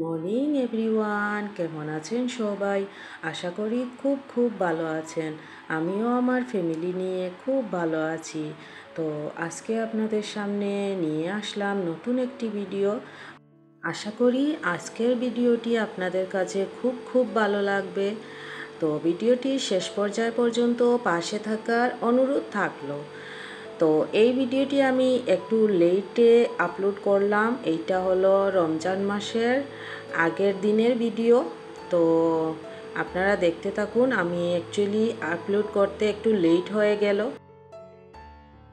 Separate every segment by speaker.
Speaker 1: Morning everyone, কেমন আছেন সবাই? আশা করি খুব ভালো আছেন। আমিও আমার ফ্যামিলি নিয়ে খুব ভালো আছি। তো আজকে আপনাদের সামনে নিয়ে আসলাম নতুন একটি ভিডিও। আশা করি আজকের ভিডিওটি আপনাদের কাছে খুব ভালো লাগবে। তো ভিডিওটি শেষ পর্যায় পর্যন্ত পাশে থাকার অনুরোধ থাকলো। তো এই ভিডিওটি আমি একটু লেটে আপলোড করলাম। এইটা হলো রমজান মাসের আগের দিনের ভিডিও। তো আপনারা দেখতে থাকুন। আমি অ্যাকচুয়ালি আপলোড করতে একটু লেট হয়ে গেল।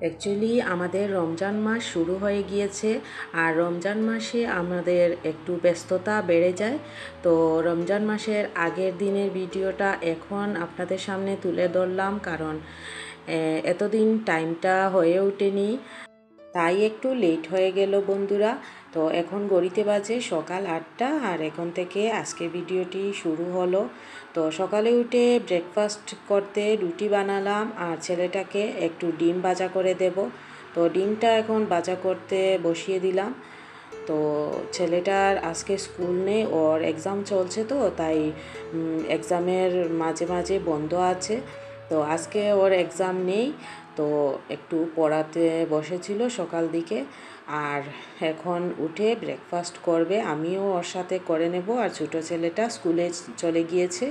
Speaker 1: অ্যাকচুয়ালি আমাদের রমজান মাস শুরু হয়ে গিয়েছে, আর রমজান মাসে আমাদের একটু ব্যস্ততা বেড়ে যায়। তো রমজান মাসের আগের দিনের ভিডিওটা এখন আপনাদের সামনে তুলে ধরলাম, কারণ এতদিন টাইমটা হয়ে ওঠেনি, তাই একটু লেট হয়ে গেল বন্ধুরা। তো এখন ঘড়িতে বাজে সকাল 8টা, আর এখন থেকে আজকে ভিডিওটি শুরু হলো। তো সকালে উঠে ব্রেকফাস্ট করতে রুটি বানালাম, আর ছেলেটাকে একটু ডিম ভাজা করে দেব। তো ডিমটা এখন ভাজা করতে বসিয়ে দিলাম। তো ছেলেটার আজকে স্কুল নেই, ওর এক্সাম চলছে, তো তাই এক্সামের মাঝে মাঝে বন্ধ আছে। তো আজকে ওর এক্সাম নেই, তো একটু পড়াতে বসেছিল সকাল দিকে। আর এখন উঠে ব্রেকফাস্ট করবে, আমিও ওর সাথে করে নেব। আর ছোটো ছেলেটা স্কুলে চলে গিয়েছে।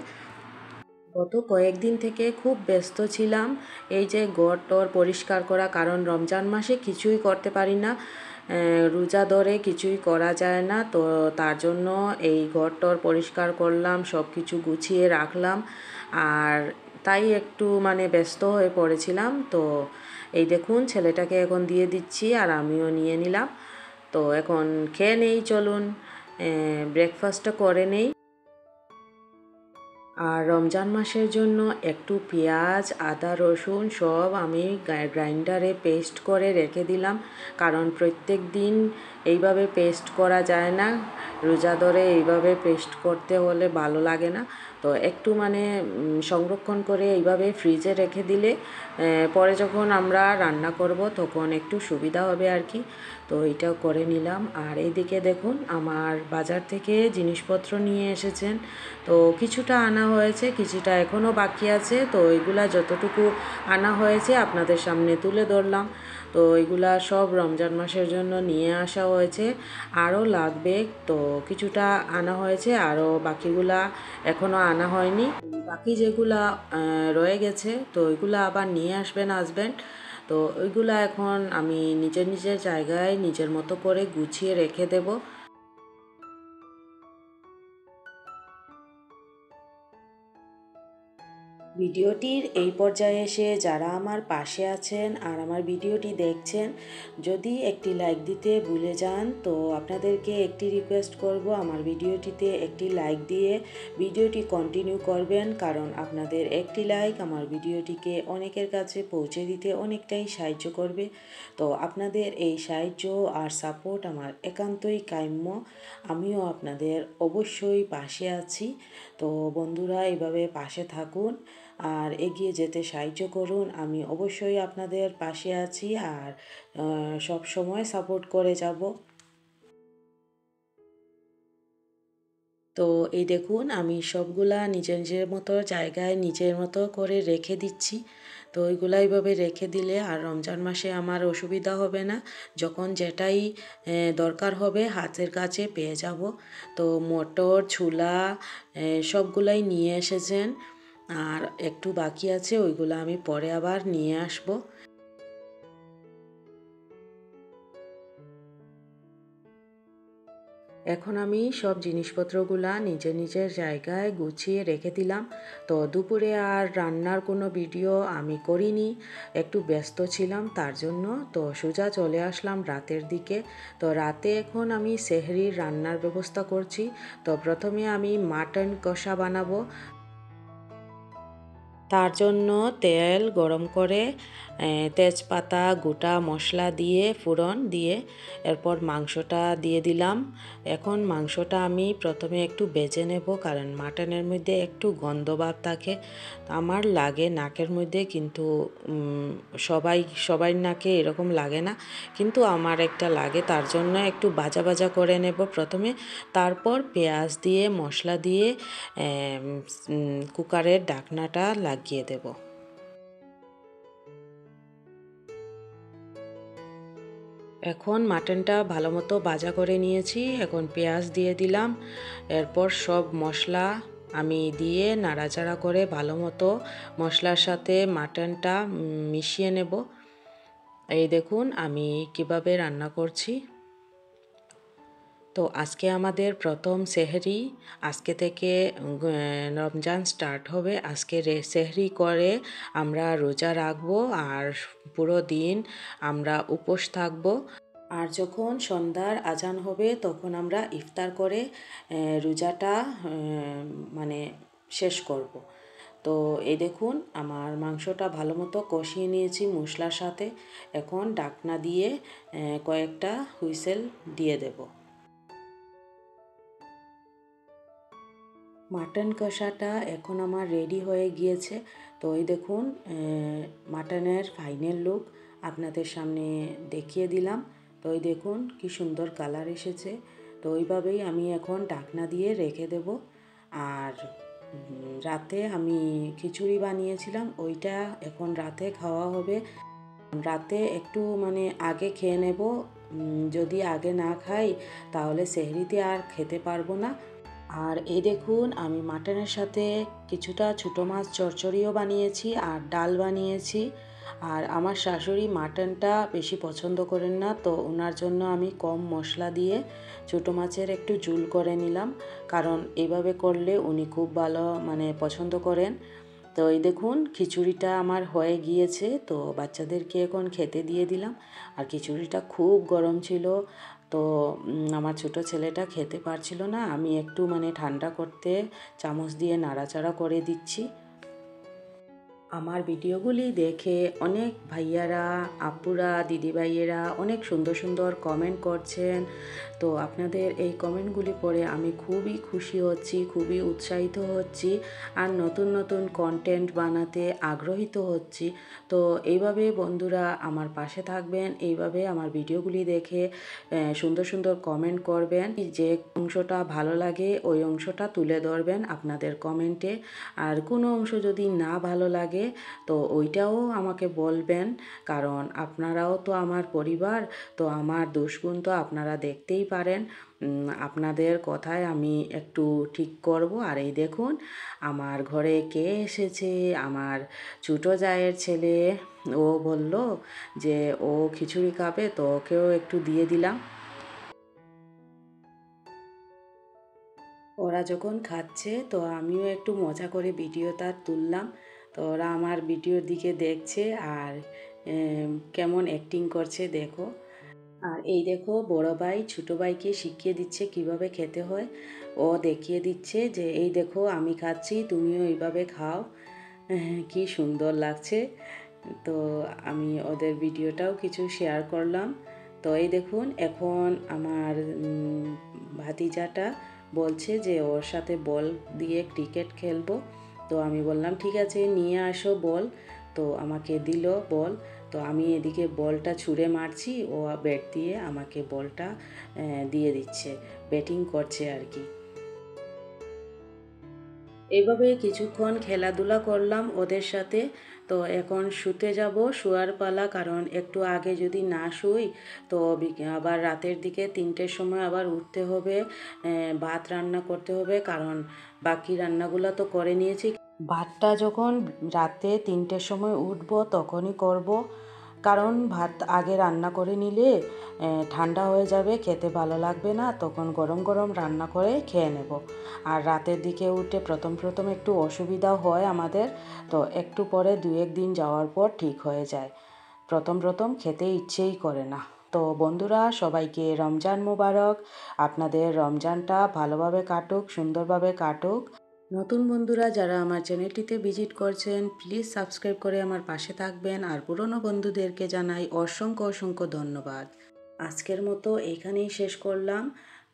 Speaker 1: গত কয়েকদিন থেকে খুব ব্যস্ত ছিলাম এই যে ঘর টর পরিষ্কার করা, কারণ রমজান মাসে কিছুই করতে পারি না, রোজা ধরে কিছুই করা যায় না। তো তার জন্য এই ঘর টর পরিষ্কার করলাম, সব কিছু গুছিয়ে রাখলাম, আর তাই একটু ব্যস্ত হয়ে পড়েছিলাম। তো এই দেখুন, ছেলেটাকে এখন দিয়ে দিচ্ছি আর আমিও নিয়ে নিলাম। তো এখন খেয়ে নেই, চলুন ব্রেকফাস্টটা করে নেই। আর রমজান মাসের জন্য একটু পেঁয়াজ, আদা, রসুন সব আমি গ্রাইন্ডারে পেস্ট করে রেখে দিলাম, কারণ প্রত্যেক দিন এইভাবে পেস্ট করা যায় না। রোজা ধরে এইভাবে পেস্ট করতে হলে ভালো লাগে না। তো একটু সংরক্ষণ করে এইভাবে ফ্রিজে রেখে দিলে পরে যখন আমরা রান্না করব তখন একটু সুবিধা হবে আর কি। তো এইটাও করে নিলাম। আর এইদিকে দেখুন, আমার বাজার থেকে জিনিসপত্র নিয়ে এসেছেন। তো কিছুটা আনা হয়েছে, কিছুটা এখনও বাকি আছে। তো এগুলা যতটুকু আনা হয়েছে আপনাদের সামনে তুলে ধরলাম। তো এগুলা সব রমজান মাসের জন্য নিয়ে আসা হয়েছে, আরও লাগবে। তো কিছুটা আনা হয়েছে, আরও বাকিগুলা এখনও আনা হয়নি। বাকি যেগুলা রয়ে গেছে, তো ওইগুলা আবার নিয়ে আসবেন হাজব্যান্ড। তো ওইগুলা এখন আমি নিজের নিজের জায়গায় নিজের মতো করে গুছিয়ে রেখে দেব। ভিডিওটির এই পর্যায়ে এসে যারা আমার পাশে আছেন আর আমার ভিডিওটি দেখছেন, যদি একটি লাইক দিতে ভুলে যান, তো আপনাদেরকে একটি রিকোয়েস্ট করব, আমার ভিডিওটিতে একটি লাইক দিয়ে ভিডিওটি কন্টিনিউ করবেন, কারণ আপনাদের একটি লাইক আমার ভিডিওটিকে অনেকের কাছে পৌঁছে দিতে অনেকটাই সাহায্য করবে। তো আপনাদের এই সাহায্য আর সাপোর্ট আমার একান্তই কাম্য। আমিও আপনাদের অবশ্যই পাশে আছি। তো বন্ধুরা, এইভাবে পাশে থাকুন আর এগিয়ে যেতে সাহায্য করুন। আমি অবশ্যই আপনাদের পাশে আছি, আর সব সময় সাপোর্ট করে যাব। তো এই দেখুন, আমি সবগুলা নিজের নিজের মতো জায়গায় নিজের মতো করে রেখে দিচ্ছি। তো ওইগুলা এইভাবে রেখে দিলে আর রমজান মাসে আমার অসুবিধা হবে না, যখন যেটাই দরকার হবে হাতের কাছে পেয়ে যাব। তো মটর, ছোলা সবগুলাই নিয়ে এসেছেন, আর একটু বাকি আছে, ওইগুলো আমি পরে আবার নিয়ে আসব। এখন আমি সব জিনিসপত্রগুলা নিজের নিজের জায়গায় গুছিয়ে রেখে দিলাম। তো দুপুরে আর রান্নার কোনো ভিডিও আমি করিনি, একটু ব্যস্ত ছিলাম তার জন্য। তো সোজা চলে আসলাম রাতের দিকে। তো রাতে এখন আমি সেহরির রান্নার ব্যবস্থা করছি। তো প্রথমে আমি মাটন কষা বানাবো। তার জন্য তেল গরম করে তেজপাতা গোটা মশলা দিয়ে ফোড়ন দিয়ে এরপর মাংসটা দিয়ে দিলাম। এখন মাংসটা আমি প্রথমে একটু বেজে নেব, কারণ মাটনের মধ্যে একটু গন্ধ ভাব থাকে, আমার লাগে নাকের মধ্যে, কিন্তু সবাই নাকে এরকম লাগে না, কিন্তু আমার একটা লাগে, তার জন্য একটু ভাজা ভাজা করে নেব প্রথমে। তারপর পেঁয়াজ দিয়ে মশলা দিয়ে কুকারের ঢাকনাটা লাগিয়ে দেব। এখন মাটনটা ভালো মতো ভাজা করে নিয়েছি, এখন পেঁয়াজ দিয়ে দিলাম, এরপর সব মশলা আমি দিয়ে নাড়াচাড়া করে ভালো মতো মশলার সাথে মাটনটা মিশিয়ে নেব। এই দেখুন আমি কিভাবে রান্না করছি। তো আজকে আমাদের প্রথম সেহরি, আজকে থেকে রমজান স্টার্ট হবে। আজকে সেহরি করে আমরা রোজা রাখবো আর পুরো দিন আমরা উপোস থাকবো। আর যখন সন্ধ্যার আজান হবে তখন আমরা ইফতার করে রোজাটা মানে শেষ করব। তো এই দেখুন আমার মাংসটা ভালো মতো কষিয়ে নিয়েছি মশলার সাথে। এখন ঢাকনা দিয়ে কয়েকটা হুইসেল দিয়ে দেব। মাটন কষাটা এখন আমার রেডি হয়ে গিয়েছে। তো এই দেখুন মাটনের ফাইনাল লুক আপনাদের সামনে দেখিয়ে দিলাম। তো এই দেখুন কি সুন্দর কালার এসেছে। তো ওইভাবেই আমি এখন ঢাকনা দিয়ে রেখে দেব। আর রাতে আমি খিচুড়ি বানিয়েছিলাম, ওইটা এখন রাতে খাওয়া হবে। রাতে একটু আগে খেয়ে নেব, যদি আগে না খাই তাহলে সেহরিতে আর খেতে পারবো না। আর এই দেখুন আমি মাটনের সাথে কিছুটা ছোটো মাছ চচ্চড়িও বানিয়েছি আর ডাল বানিয়েছি। আর আমার শাশুড়ি মাটনটা বেশি পছন্দ করেন না, তো ওনার জন্য আমি কম মশলা দিয়ে ছোটো মাছের একটু ঝোল করে নিলাম, কারণ এইভাবে করলে উনি খুব ভালো পছন্দ করেন। তো এই দেখুন খিচুড়িটা আমার হয়ে গিয়েছে, তো বাচ্চাদেরকে এখন খেতে দিয়ে দিলাম। আর খিচুড়িটা খুব গরম ছিল, তো আমার ছোট ছেলেটা খেতে পারছিল না, আমি একটু ঠান্ডা করতে চামচ দিয়ে নাড়াচাড়া করে দিচ্ছি। আমার ভিডিওগুলি দেখে অনেক ভাইয়ারা, আপুরা, দিদিভাইয়েরা অনেক সুন্দর সুন্দর কমেন্ট করছেন। তো আপনাদের এই কমেন্টগুলি পড়ে আমি খুবই খুশি হচ্ছি, খুবই উৎসাহিত হচ্ছি, আর নতুন নতুন কন্টেন্ট বানাতে আগ্রহিত হচ্ছি। তো এইভাবে বন্ধুরা আমার পাশে থাকবেন, এইভাবে আমার ভিডিওগুলি দেখে সুন্দর সুন্দর কমেন্ট করবেন। যে অংশটা ভালো লাগে ওই অংশটা তুলে ধরবেন আপনাদের কমেন্টে, আর কোনো অংশ যদি না ভালো লাগে তো ওইটাও আমাকে বলবেন, কারণ আপনারাও তো আমার পরিবার, তো আমার দোষগুণ তো আপনারা দেখতেই পারেন। আপনাদের কথায় আমি একটু ঠিক করব। আর এই দেখুন আমার ঘরে কে এসেছে, আমার ছোটো জায়ের ছেলে। ও বলল যে ও খিচুড়ি খাবে, তো ওকেও একটু দিয়ে দিলাম। ওরা যখন খাচ্ছে তো আমিও একটু মজা করে ভিডিওটা তুললাম। তো ওরা আমার ভিডিওর দিকে দেখছে আর কেমন অ্যাক্টিং করছে দেখো। আর এই দেখো বড় ভাই ছোটো ভাইকে শিখিয়ে দিচ্ছে কিভাবে খেতে হয়। ও দেখিয়ে দিচ্ছে যে এই দেখো আমি খাচ্ছি, তুমিও এইভাবে খাও। কি সুন্দর লাগছে। তো আমি ওদের ভিডিওটাও কিছু শেয়ার করলাম। তো এই দেখুন এখন আমার ভাতিজাটা বলছে যে ওর সাথে বল দিয়ে ক্রিকেট খেলবো। তো আমি বললাম ঠিক আছে নিয়ে আসো বল। তো আমাকে দিল বল। তো আমি এদিকে বলটা ছুঁড়ে মারছি, ও ব্যাট দিয়ে আমাকে বলটা দিয়ে দিচ্ছে, ব্যাটিং করছে আর কি। এইভাবে কিছুক্ষণ খেলাধুলা করলাম ওদের সাথে। তো এখন শুতে যাব, শোয়ার পালা, কারণ একটু আগে যদি না শুই তো আবার রাতের দিকে 3টের সময় আবার উঠতে হবে, ভাত রান্না করতে হবে, কারণ বাকি রান্নাগুলো তো করে নিয়েছি। ভাতটা যখন রাতে 3টের সময় উঠবো তখনই করব, কারণ ভাত আগে রান্না করে নিলে ঠান্ডা হয়ে যাবে, খেতে ভালো লাগবে না, তখন গরম গরম রান্না করে খেয়ে নেব। আর রাতের দিকে উঠে প্রথম প্রথম একটু অসুবিধাও হয় আমাদের, তো একটু পরে 2-1 দিন যাওয়ার পর ঠিক হয়ে যায়। প্রথম প্রথম খেতে ইচ্ছেই করে না। তো বন্ধুরা সবাইকে রমজান মোবারক। আপনাদের রমজানটা ভালোভাবে কাটুক, সুন্দরভাবে কাটুক। নতুন বন্ধুরা যারা আমার চ্যানেলটিতে ভিজিট করছেন প্লিজ সাবস্ক্রাইব করে আমার পাশে থাকবেন, আর পুরনো বন্ধুদেরকে জানাই অসংখ্য অসংখ্য ধন্যবাদ। আজকের মতো এখানেই শেষ করলাম।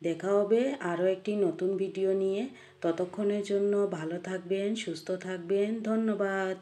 Speaker 1: দেখা হবে আরও একটি নতুন ভিডিও নিয়ে। ততক্ষণের জন্য ভালো থাকবেন, সুস্থ থাকবেন। ধন্যবাদ।